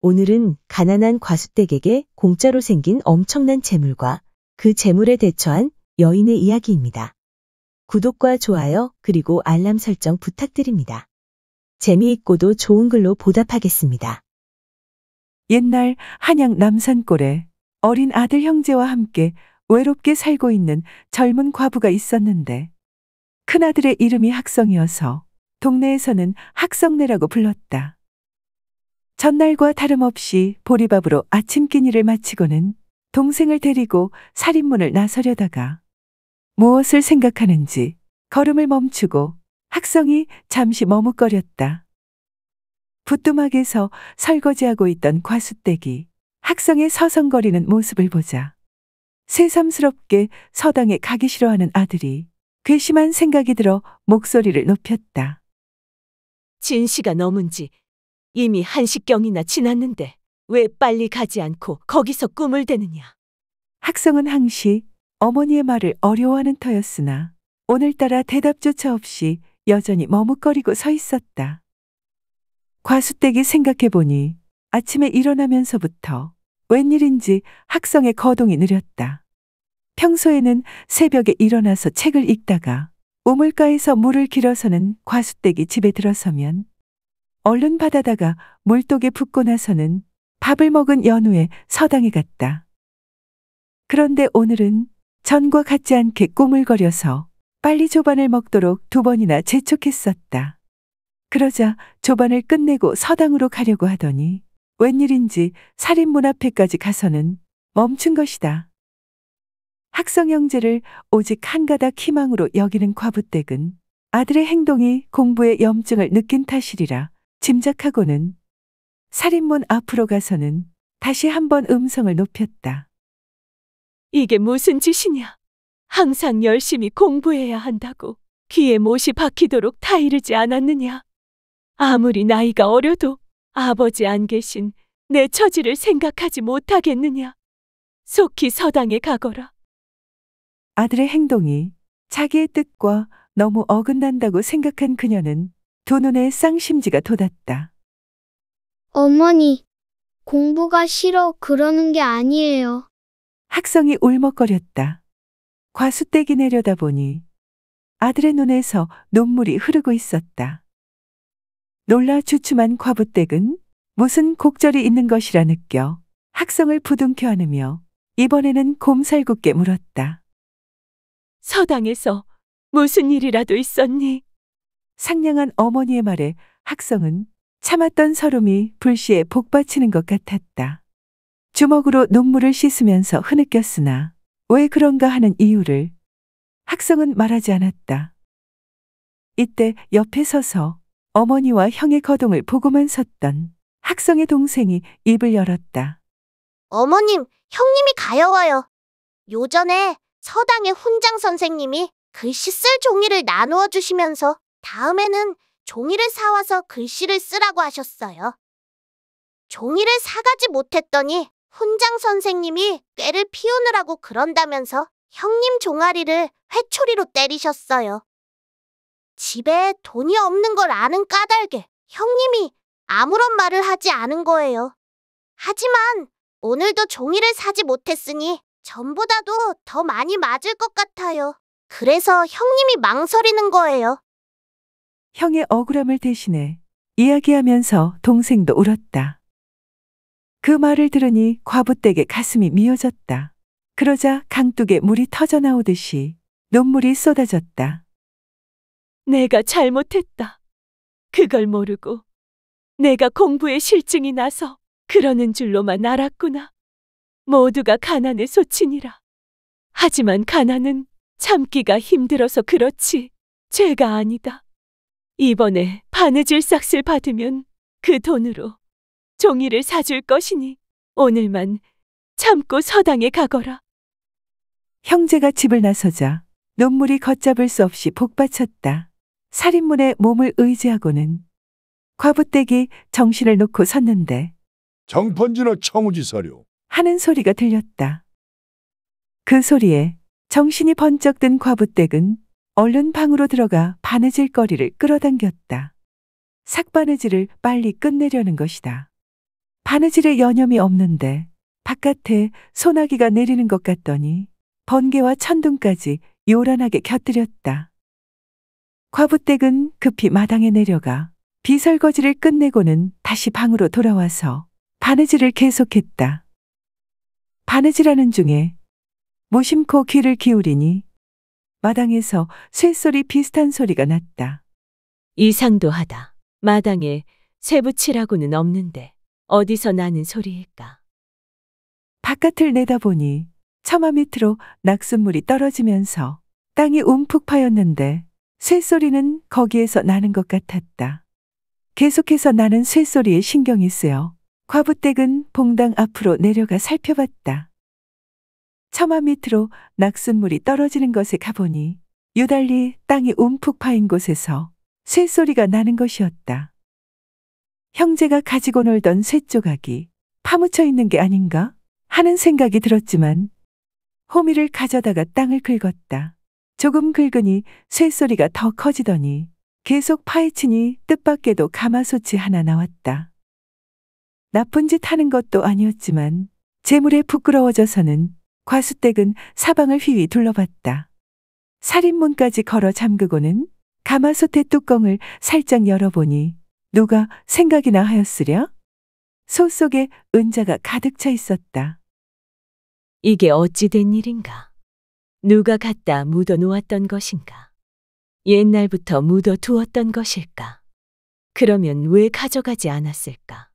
오늘은 가난한 과수댁에게 공짜로 생긴 엄청난 재물과 그 재물에 대처한 여인의 이야기입니다. 구독과 좋아요 그리고 알람 설정 부탁드립니다. 재미있고도 좋은 글로 보답하겠습니다. 옛날 한양 남산골에 어린 아들 형제와 함께 외롭게 살고 있는 젊은 과부가 있었는데 큰아들의 이름이 학성이어서 동네에서는 학성네라고 불렀다. 전날과 다름없이 보리밥으로 아침 끼니를 마치고는 동생을 데리고 살인문을 나서려다가 무엇을 생각하는지 걸음을 멈추고 학성이 잠시 머뭇거렸다. 부뚜막에서 설거지하고 있던 과수댁이 학성의 서성거리는 모습을 보자 새삼스럽게 서당에 가기 싫어하는 아들이 괘씸한 생각이 들어 목소리를 높였다. 진시가 넘은지 이미 1시경이나 지났는데 왜 빨리 가지 않고 거기서 꿈을 대느냐. 학성은 항시 어머니의 말을 어려워하는 터였으나 오늘따라 대답조차 없이 여전히 머뭇거리고 서 있었다. 과수댁이 생각해보니 아침에 일어나면서부터 웬일인지 학성의 거동이 느렸다. 평소에는 새벽에 일어나서 책을 읽다가 우물가에서 물을 길어서는 과수댁이 집에 들어서면 얼른 받아다가 물독에 붓고 나서는 밥을 먹은 연후에 서당에 갔다. 그런데 오늘은 전과 같지 않게 꾸물거려서 빨리 조반을 먹도록 2번이나 재촉했었다. 그러자 조반을 끝내고 서당으로 가려고 하더니 웬일인지 살인문 앞에까지 가서는 멈춘 것이다. 학성 형제를 오직 한 가닥 희망으로 여기는 과부댁은 아들의 행동이 공부에 염증을 느낀 탓이리라 짐작하고는 살인문 앞으로 가서는 다시 한번 음성을 높였다. 이게 무슨 짓이냐. 항상 열심히 공부해야 한다고 귀에 못이 박히도록 타이르지 않았느냐. 아무리 나이가 어려도 아버지 안 계신 내 처지를 생각하지 못하겠느냐. 속히 서당에 가거라. 아들의 행동이 자기의 뜻과 너무 어긋난다고 생각한 그녀는 두 눈에 쌍심지가 돋았다. 어머니, 공부가 싫어 그러는 게 아니에요. 학성이 울먹거렸다. 과수댁이 내려다보니 아들의 눈에서 눈물이 흐르고 있었다. 놀라 주춤한 과부댁은 무슨 곡절이 있는 것이라 느껴 학성을 부둥켜 안으며 이번에는 곰살궂게 물었다. 서당에서 무슨 일이라도 있었니? 상냥한 어머니의 말에 학성은 참았던 서름이 불시에 복받치는 것 같았다. 주먹으로 눈물을 씻으면서 흐느꼈으나 왜 그런가 하는 이유를 학성은 말하지 않았다. 이때 옆에 서서 어머니와 형의 거동을 보고만 섰던 학성의 동생이 입을 열었다. 어머님, 형님이 가여워요. 요전에 서당의 훈장 선생님이 글씨 쓸 종이를 나누어 주시면서 다음에는 종이를 사와서 글씨를 쓰라고 하셨어요. 종이를 사가지 못했더니 훈장 선생님이 꾀를 피우느라고 그런다면서 형님 종아리를 회초리로 때리셨어요. 집에 돈이 없는 걸 아는 까닭에 형님이 아무런 말을 하지 않은 거예요. 하지만 오늘도 종이를 사지 못했으니 전보다도 더 많이 맞을 것 같아요. 그래서 형님이 망설이는 거예요. 형의 억울함을 대신해 이야기하면서 동생도 울었다. 그 말을 들으니 과부댁의 가슴이 미어졌다. 그러자 강둑에 물이 터져나오듯이 눈물이 쏟아졌다. 내가 잘못했다. 그걸 모르고 내가 공부에 실증이 나서 그러는 줄로만 알았구나. 모두가 가난의 소친이라. 하지만 가난은 참기가 힘들어서 그렇지 죄가 아니다. 이번에 바느질 싹쓸 받으면 그 돈으로 종이를 사줄 것이니 오늘만 참고 서당에 가거라. 형제가 집을 나서자 눈물이 걷잡을 수 없이 복받쳤다. 살인문에 몸을 의지하고는 과부댁이 정신을 놓고 섰는데 정펀지나 청우지 사료. 하는 소리가 들렸다. 그 소리에 정신이 번쩍 든 과부댁은 얼른 방으로 들어가 바느질거리를 끌어당겼다. 삭바느질을 빨리 끝내려는 것이다. 바느질에 여념이 없는데 바깥에 소나기가 내리는 것 같더니 번개와 천둥까지 요란하게 곁들였다. 과부댁은 급히 마당에 내려가 비설거지를 끝내고는 다시 방으로 돌아와서 바느질을 계속했다. 바느질하는 중에 무심코 귀를 기울이니 마당에서 쇠소리 비슷한 소리가 났다. 이상도 하다. 마당에 쇠붙이라고는 없는데 어디서 나는 소리일까? 바깥을 내다보니 처마 밑으로 낙숫물이 떨어지면서 땅이 움푹 파였는데 쇠소리는 거기에서 나는 것 같았다. 계속해서 나는 쇠소리에 신경이 쓰여 과부댁은 봉당 앞으로 내려가 살펴봤다. 처마 밑으로 낙숫물이 떨어지는 것에 가보니 유달리 땅이 움푹 파인 곳에서 쇠소리가 나는 것이었다. 형제가 가지고 놀던 쇠조각이 파묻혀 있는 게 아닌가 하는 생각이 들었지만 호미를 가져다가 땅을 긁었다. 조금 긁으니 쇠소리가 더 커지더니 계속 파헤치니 뜻밖에도 가마솥이 하나 나왔다. 나쁜 짓 하는 것도 아니었지만 재물에 부끄러워져서는 과수댁은 사방을 휘휘 둘러봤다. 살인문까지 걸어 잠그고는 가마솥의 뚜껑을 살짝 열어보니 누가 생각이나 하였으랴? 소 속에 은자가 가득 차 있었다. 이게 어찌 된 일인가? 누가 갖다 묻어 놓았던 것인가? 옛날부터 묻어 두었던 것일까? 그러면 왜 가져가지 않았을까?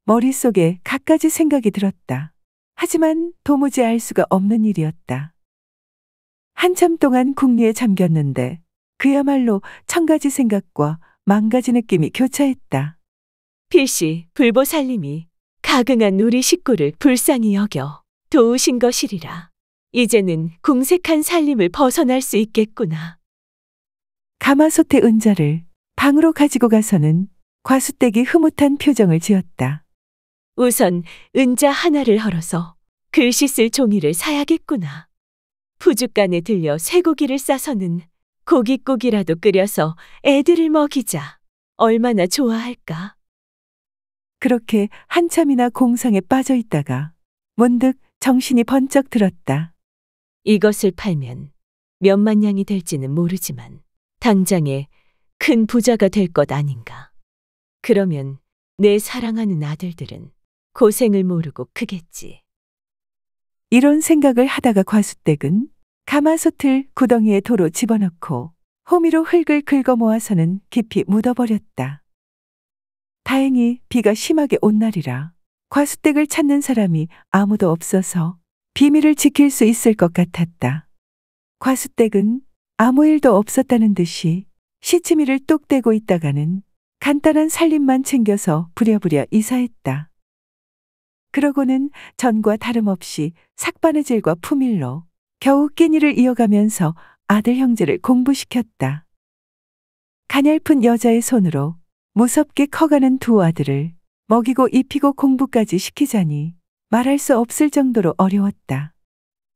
머릿속에 갖가지 생각이 들었다. 하지만 도무지 알 수가 없는 일이었다. 한참 동안 궁리에 잠겼는데 그야말로 천가지 생각과 만가지 느낌이 교차했다. 필시 불보살님이 가긍한 우리 식구를 불쌍히 여겨 도우신 것이리라. 이제는 궁색한 살림을 벗어날 수 있겠구나. 가마솥의 은자를 방으로 가지고 가서는 과수댁이 흐뭇한 표정을 지었다. 우선 은자 하나를 헐어서 글씨 쓸 종이를 사야겠구나. 푸죽간에 들려 쇠고기를 싸서는 고깃국이라도 끓여서 애들을 먹이자. 얼마나 좋아할까? 그렇게 한참이나 공상에 빠져 있다가 문득 정신이 번쩍 들었다. 이것을 팔면 몇만 냥이 될지는 모르지만 당장에 큰 부자가 될 것 아닌가. 그러면 내 사랑하는 아들들은 고생을 모르고 크겠지. 이런 생각을 하다가 과수댁은 가마솥을 구덩이에 도로 집어넣고 호미로 흙을 긁어 모아서는 깊이 묻어버렸다. 다행히 비가 심하게 온 날이라 과수댁을 찾는 사람이 아무도 없어서 비밀을 지킬 수 있을 것 같았다. 과수댁은 아무 일도 없었다는 듯이 시치미를 뚝 떼고 있다가는 간단한 살림만 챙겨서 부랴부랴 이사했다. 그러고는 전과 다름없이 삭바느질과 품일로 겨우 끼니를 이어가면서 아들 형제를 공부시켰다. 가냘픈 여자의 손으로 무섭게 커가는 두 아들을 먹이고 입히고 공부까지 시키자니 말할 수 없을 정도로 어려웠다.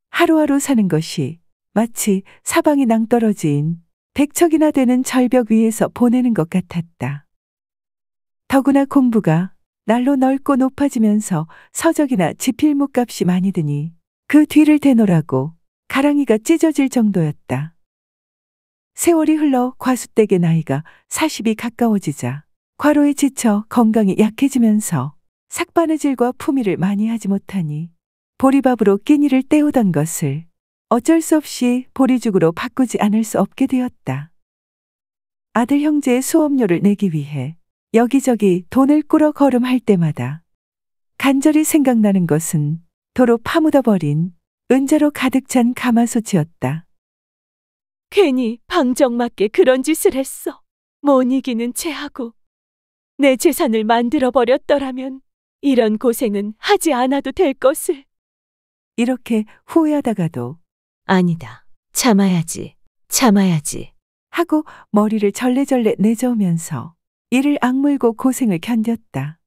하루하루 사는 것이 마치 사방이 낭떠러지인 백척이나 되는 절벽 위에서 보내는 것 같았다. 더구나 공부가 날로 넓고 높아지면서 서적이나 지필목 값이 많이 드니 그 뒤를 대노라고 가랑이가 찢어질 정도였다. 세월이 흘러 과수댁의 나이가 40이 가까워지자 과로에 지쳐 건강이 약해지면서 삭바느질과 품위를 많이 하지 못하니 보리밥으로 끼니를 때우던 것을 어쩔 수 없이 보리죽으로 바꾸지 않을 수 없게 되었다. 아들 형제의 수업료를 내기 위해 여기저기 돈을 꾸러 걸음할 때마다 간절히 생각나는 것은 도로 파묻어버린 은자로 가득 찬 가마솥이었다. 괜히 방정맞게 그런 짓을 했어. 못 이기는 체하고 내 재산을 만들어 버렸더라면 이런 고생은 하지 않아도 될 것을. 이렇게 후회하다가도 아니다. 참아야지. 참아야지. 하고 머리를 절레절레 내저으면서 이를 악물고 고생을 견뎠다.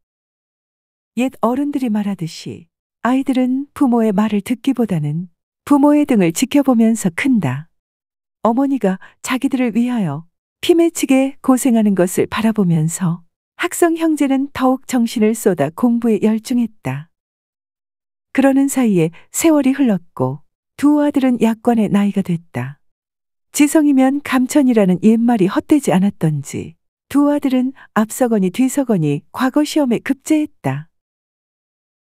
옛 어른들이 말하듯이 아이들은 부모의 말을 듣기보다는 부모의 등을 지켜보면서 큰다. 어머니가 자기들을 위하여 피 맺히게 고생하는 것을 바라보면서 학성 형제는 더욱 정신을 쏟아 공부에 열중했다. 그러는 사이에 세월이 흘렀고 두 아들은 약관의 나이가 됐다. 지성이면 감천이라는 옛말이 헛되지 않았던지 두 아들은 앞서거니 뒤서거니 과거 시험에 급제했다.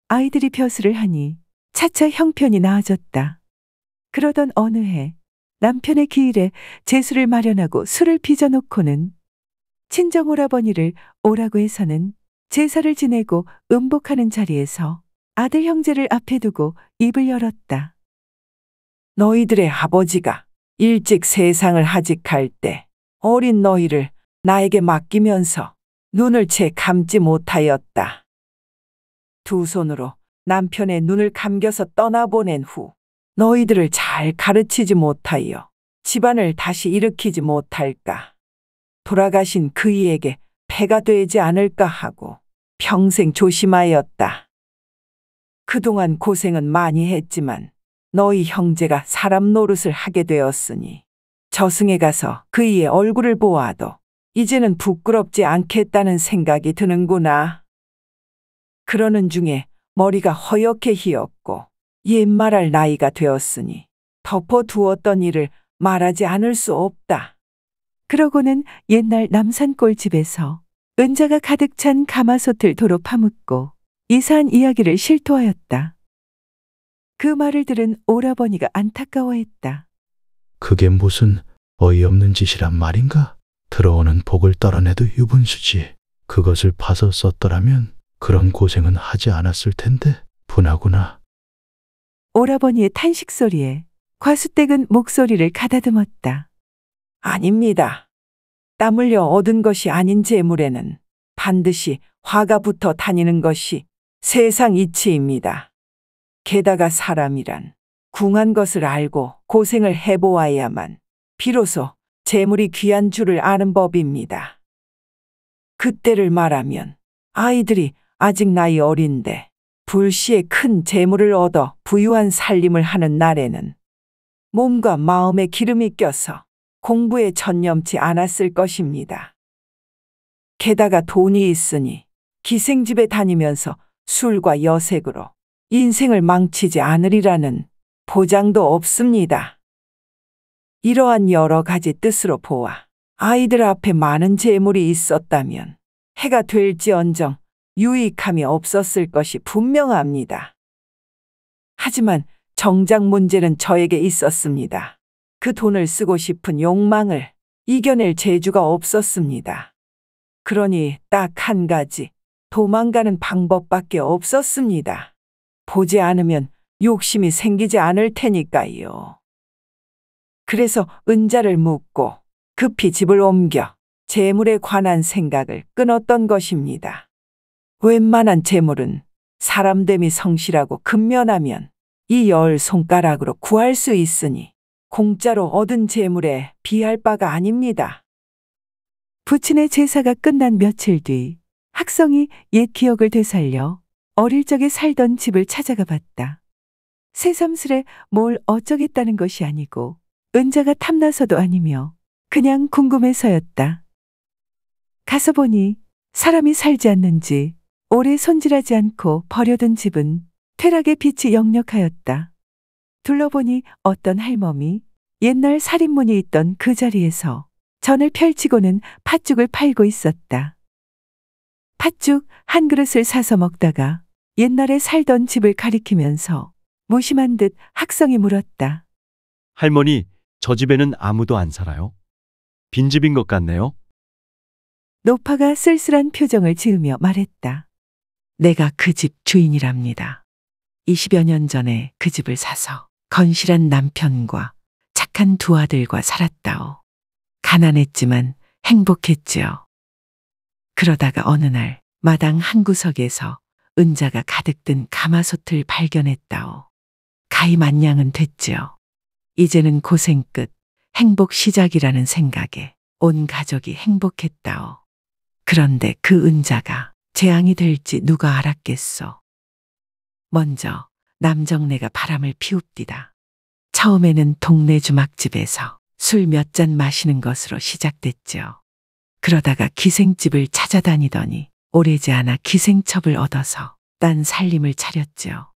아이들이 벼슬을 하니 차차 형편이 나아졌다. 그러던 어느 해 남편의 기일에 제수를 마련하고 술을 빚어놓고는 친정오라버니를 오라고 해서는 제사를 지내고 음복하는 자리에서 아들 형제를 앞에 두고 입을 열었다. 너희들의 아버지가 일찍 세상을 하직할 때 어린 너희를 나에게 맡기면서 눈을 채 감지 못하였다. 두 손으로 남편의 눈을 감겨서 떠나보낸 후 너희들을 잘 가르치지 못하여 집안을 다시 일으키지 못할까. 돌아가신 그이에게 폐가 되지 않을까 하고 평생 조심하였다. 그동안 고생은 많이 했지만 너희 형제가 사람 노릇을 하게 되었으니 저승에 가서 그이의 얼굴을 보아도 이제는 부끄럽지 않겠다는 생각이 드는구나. 그러는 중에 머리가 허옇게 휘었고 옛말할 나이가 되었으니 덮어두었던 일을 말하지 않을 수 없다. 그러고는 옛날 남산골 집에서 은자가 가득 찬 가마솥을 도로 파묻고 이사한 이야기를 실토하였다. 그 말을 들은 오라버니가 안타까워했다. 그게 무슨 어이없는 짓이란 말인가? 들어오는 복을 떨어내도 유분수지. 그것을 파서 썼더라면 그런 고생은 하지 않았을 텐데 분하구나. 오라버니의 탄식 소리에 과수댁은 목소리를 가다듬었다. 아닙니다. 땀 흘려 얻은 것이 아닌 재물에는 반드시 화가 붙어 다니는 것이 세상 이치입니다. 게다가 사람이란 궁한 것을 알고 고생을 해보아야만 비로소 재물이 귀한 줄을 아는 법입니다. 그때를 말하면 아이들이 아직 나이 어린데 불시에 큰 재물을 얻어 부유한 살림을 하는 날에는 몸과 마음에 기름이 껴서 공부에 전념치 않았을 것입니다. 게다가 돈이 있으니 기생집에 다니면서 술과 여색으로 인생을 망치지 않으리라는 보장도 없습니다. 이러한 여러 가지 뜻으로 보아 아이들 앞에 많은 재물이 있었다면 해가 될지언정 유익함이 없었을 것이 분명합니다. 하지만 정작 문제는 저에게 있었습니다. 그 돈을 쓰고 싶은 욕망을 이겨낼 재주가 없었습니다. 그러니 딱 한 가지 도망가는 방법밖에 없었습니다. 보지 않으면 욕심이 생기지 않을 테니까요. 그래서 은자를 묻고 급히 집을 옮겨 재물에 관한 생각을 끊었던 것입니다. 웬만한 재물은 사람됨이 성실하고 근면하면 이 열 손가락으로 구할 수 있으니 공짜로 얻은 재물에 비할 바가 아닙니다. 부친의 제사가 끝난 며칠 뒤 학성이 옛 기억을 되살려 어릴 적에 살던 집을 찾아가 봤다. 새삼스레 뭘 어쩌겠다는 것이 아니고 은자가 탐나서도 아니며 그냥 궁금해서였다. 가서 보니 사람이 살지 않는지 오래 손질하지 않고 버려둔 집은 퇴락의 빛이 역력하였다. 둘러보니 어떤 할멈이 옛날 살인문이 있던 그 자리에서 전을 펼치고는 팥죽을 팔고 있었다. 팥죽 한 그릇을 사서 먹다가 옛날에 살던 집을 가리키면서 무심한 듯 학성이 물었다. 할머니, 저 집에는 아무도 안 살아요? 빈집인 것 같네요. 노파가 쓸쓸한 표정을 지으며 말했다. 내가 그 집 주인이랍니다. 20여 년 전에 그 집을 사서 건실한 남편과 착한 두 아들과 살았다오. 가난했지만 행복했지요. 그러다가 어느 날 마당 한 구석에서 은자가 가득 든 가마솥을 발견했다오. 가히만냥은 됐지요. 이제는 고생 끝, 행복 시작이라는 생각에 온 가족이 행복했다오. 그런데 그 은자가 재앙이 될지 누가 알았겠소. 먼저 남정네가 바람을 피웁디다. 처음에는 동네 주막집에서 술 몇 잔 마시는 것으로 시작됐지요. 그러다가 기생집을 찾아다니더니 오래지 않아 기생첩을 얻어서 딴 살림을 차렸지요.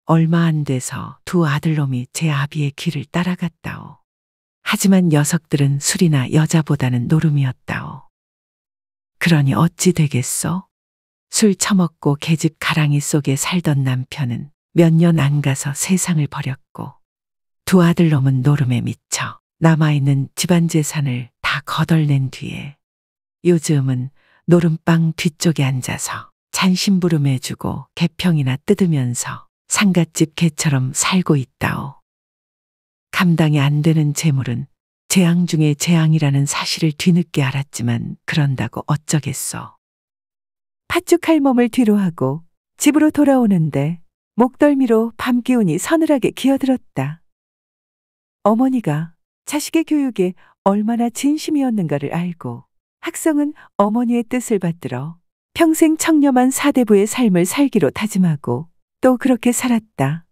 얼마 안 돼서 두 아들놈이 제 아비의 길을 따라갔다오. 하지만 녀석들은 술이나 여자보다는 노름이었다오. 그러니 어찌 되겠소? 술 처먹고 계집 가랑이 속에 살던 남편은 몇 년 안 가서 세상을 버렸고 두 아들놈은 노름에 미쳐 남아있는 집안 재산을 다 거덜낸 뒤에 요즘은 노름방 뒤쪽에 앉아서 잔심부름해주고 개평이나 뜯으면서 상갓집 개처럼 살고 있다오. 감당이 안 되는 재물은 재앙 중에 재앙이라는 사실을 뒤늦게 알았지만 그런다고 어쩌겠소. 팥죽할 몸을 뒤로 하고 집으로 돌아오는데 목덜미로 밤 기운이 서늘하게 기어들었다. 어머니가 자식의 교육에 얼마나 진심이었는가를 알고 학성은 어머니의 뜻을 받들어 평생 청렴한 사대부의 삶을 살기로 다짐하고 또 그렇게 살았다.